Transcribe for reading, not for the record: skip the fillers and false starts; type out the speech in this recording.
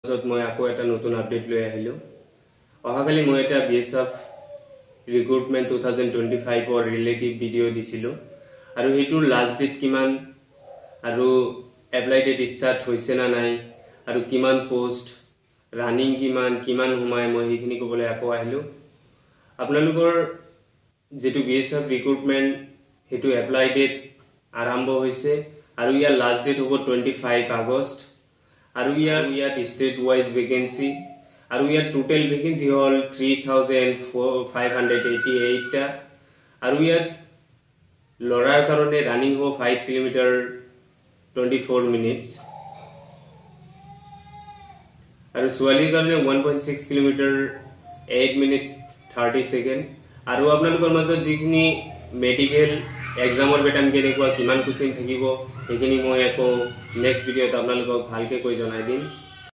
মই আকৌ এটা নতুন আপডেট লৈ আহিলো অহাকালি মই এটা বিএসএফ ৰিক্ৰুটমেন্ট 2025 অৰ ৰিলেটিভ ভিডিও দিছিলো আৰু হেতুৰ লাষ্ট ডেট কিমান আৰু এপ্লাই ডেট স্টাৰ্ট হৈছে না নাই আৰু কিমান পোষ্ট ৰানিং কিমান সময় মই হেখিনি কবলৈ আকৌ আহিলো আপোনালোকৰ যেটো বিএসএফ ৰিক্ৰুটমেন্ট হেতু এপ্লাই ডেট আৰম্ভ হৈছে আৰু ইয়াৰ লাষ্ট ডেট হ'ব 25 আগষ্ট আৰু ইয়াত স্টেট ওয়াইজ ভ্যাকেন্সি আৰু ইয়াত টোটাল ভ্যাকেন্সি হল 3588 টা আৰু ইয়াত লৰাৰ কাৰণে ৰানিং হ'ব 5 কিলোমিটাৰ 24 মিনিটস আৰু ছোৱালীৰ কাৰণে 1.6 কিলোমিটাৰ 8 মিনিটস 30 সেকেন্ড আৰু আপোনালোকৰ মাজত যিখিনি মেডিকেল এক্সামৰ পেটাৰ্ন কেনেকুৱা কিমান কোশ্চেন থাকিব এইখিনি মই আকৌ নেক্সট ভিডিওত আপোনালোকক ভালকে কৈ জনাই দিম